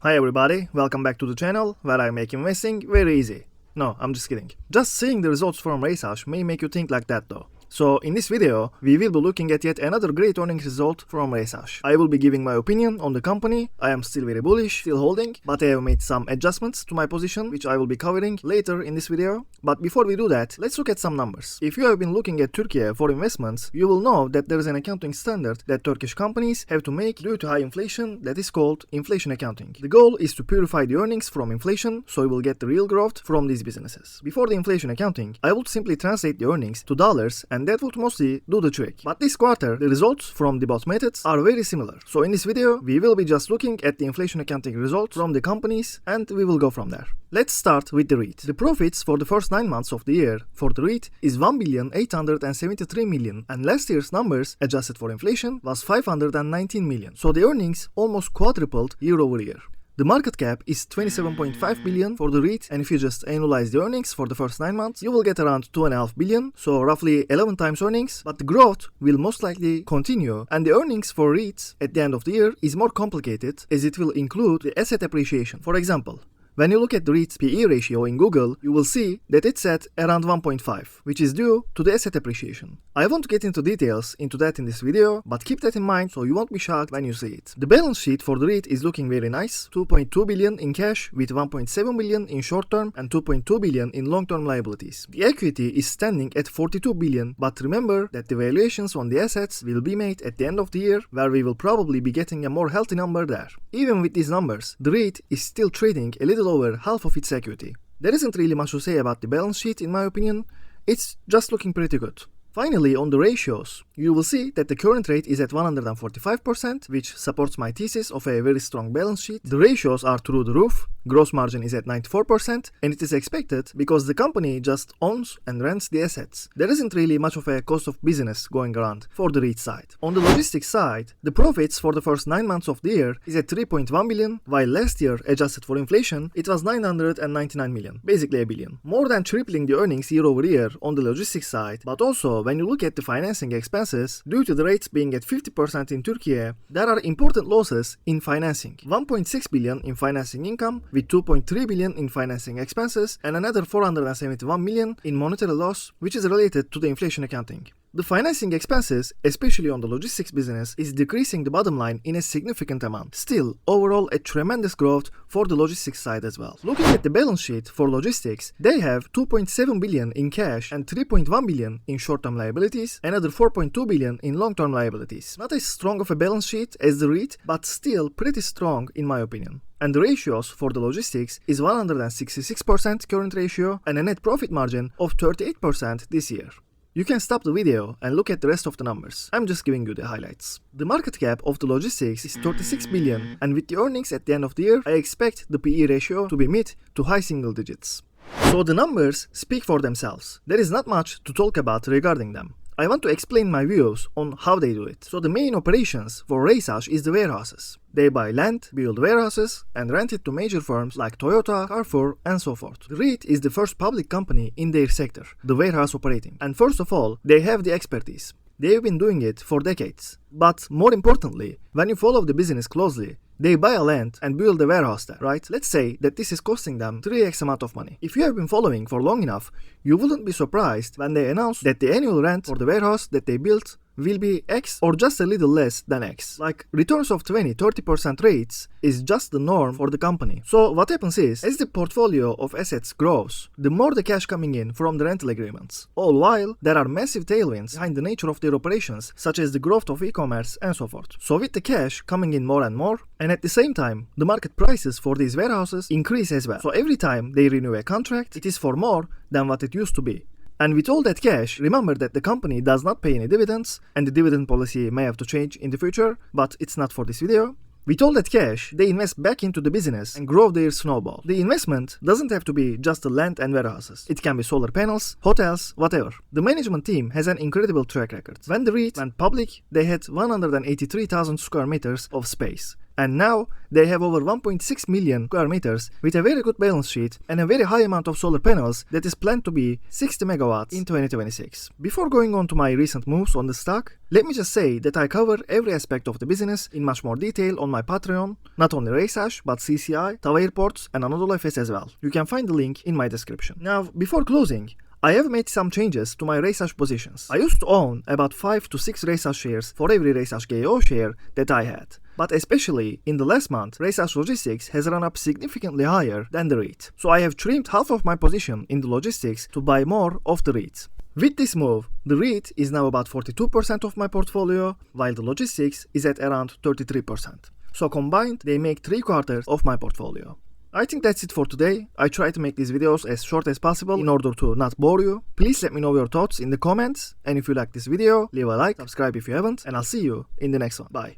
Hi everybody, welcome back to the channel where I make investing very easy. No, I'm just kidding. Just seeing the results from REYSAŞ may make you think like that though. So in this video, we will be looking at yet another great earnings result from RYSAS. I will be giving my opinion on the company. I am still very bullish, still holding, but I have made some adjustments to my position, which I will be covering later in this video. But before we do that, let's look at some numbers. If you have been looking at Turkey for investments, you will know that there is an accounting standard that Turkish companies have to make due to high inflation that is called inflation accounting. The goal is to purify the earnings from inflation, so you will get the real growth from these businesses. Before the inflation accounting, I would simply translate the earnings to dollars and that would mostly do the trick. But this quarter, the results from the both methods are very similar. So in this video, we will be just looking at the inflation accounting results from the companies and we will go from there. Let's start with the REIT. The profits for the first 9 months of the year for the REIT is 1,873 million and last year's numbers, adjusted for inflation, was 519 million. So the earnings almost quadrupled year over year. The market cap is 27.5 billion for the REIT, and if you just annualize the earnings for the first 9 months, you will get around 2.5 billion, so roughly 11 times earnings, but the growth will most likely continue, and the earnings for REITs at the end of the year is more complicated as it will include the asset appreciation. For example, when you look at the REIT's PE ratio in Google, you will see that it's at around 1.5, which is due to the asset appreciation. I won't get into details into that in this video, but keep that in mind so you won't be shocked when you see it. The balance sheet for the REIT is looking very nice, 2.2 billion in cash with 1.7 billion in short-term and 2.2 billion in long-term liabilities. The equity is standing at 42 billion, but remember that the valuations on the assets will be made at the end of the year, where we will probably be getting a more healthy number there. Even with these numbers, the REIT is still trading a little over half of its equity. There isn't really much to say about the balance sheet in my opinion, it's just looking pretty good. Finally, on the ratios, you will see that the current rate is at 145%, which supports my thesis of a very strong balance sheet. The ratios are through the roof, gross margin is at 94%, and it is expected because the company just owns and rents the assets. There isn't really much of a cost of business going around for the REIT side. On the logistics side, the profits for the first 9 months of the year is at 3.1 billion, while last year, adjusted for inflation, it was 999 million, basically a billion. More than tripling the earnings year over year on the logistics side, but also when you look at the financing expenses, due to the rates being at 50% in Turkey, there are important losses in financing. 1.6 billion in financing income, with 2.3 billion in financing expenses, and another 471 million in monetary loss, which is related to the inflation accounting. The financing expenses, especially on the logistics business, is decreasing the bottom line in a significant amount. Still, overall a tremendous growth for the logistics side as well. Looking at the balance sheet for logistics, they have 2.7 billion in cash and 3.1 billion in short-term liabilities, another 4.2 billion in long-term liabilities. Not as strong of a balance sheet as the REIT, but still pretty strong in my opinion. And the ratios for the logistics is 166% current ratio and a net profit margin of 38% this year. You can stop the video and look at the rest of the numbers. I'm just giving you the highlights. The market cap of the logistics is 36 billion, and with the earnings at the end of the year, I expect the PE ratio to be mid to high single digits. So the numbers speak for themselves. There is not much to talk about regarding them. I want to explain my views on how they do it. So the main operations for RYSAS is the warehouses. They buy land, build warehouses, and rent it to major firms like Toyota, Carrefour, and so forth. The REIT is the first public company in their sector, the warehouse operating. And first of all, they have the expertise. They've been doing it for decades. But more importantly, when you follow the business closely, they buy a land and build a warehouse there, right? Let's say that this is costing them 3x amount of money. If you have been following for long enough, you wouldn't be surprised when they announce that the annual rent for the warehouse that they built will be X or just a little less than X. Like returns of 20-30% rates is just the norm for the company. So what happens is, as the portfolio of assets grows, the more the cash coming in from the rental agreements. All while there are massive tailwinds behind the nature of their operations, such as the growth of e-commerce and so forth. So with the cash coming in more and more, and at the same time, the market prices for these warehouses increase as well. So every time they renew a contract, it is for more than what it used to be. And with all that cash, remember that the company does not pay any dividends, and the dividend policy may have to change in the future, but it's not for this video. With all that cash, they invest back into the business and grow their snowball. The investment doesn't have to be just the land and warehouses. It can be solar panels, hotels, whatever. The management team has an incredible track record. When the REIT went public, they had 183,000 square meters of space. And now they have over 1.6 million square meters with a very good balance sheet and a very high amount of solar panels that is planned to be 60 megawatts in 2026. Before going on to my recent moves on the stock, let me just say that I cover every aspect of the business in much more detail on my Patreon, not only REYSAŞ but CCI, TAV Airports and Anadolu Efes as well. You can find the link in my description. Now, before closing, I have made some changes to my REYSAŞ positions. I used to own about 5 to 6 REYSAŞ shares for every RYGYO share that I had. But especially in the last month, REYSAŞ Logistics has run up significantly higher than the REIT. So I have trimmed half of my position in the logistics to buy more of the REIT. With this move, the REIT is now about 42% of my portfolio, while the logistics is at around 33%. So combined, they make 3/4 of my portfolio. I think that's it for today. I try to make these videos as short as possible in order to not bore you. Please let me know your thoughts in the comments, and if you like this video, leave a like, subscribe if you haven't, and I'll see you in the next one. Bye.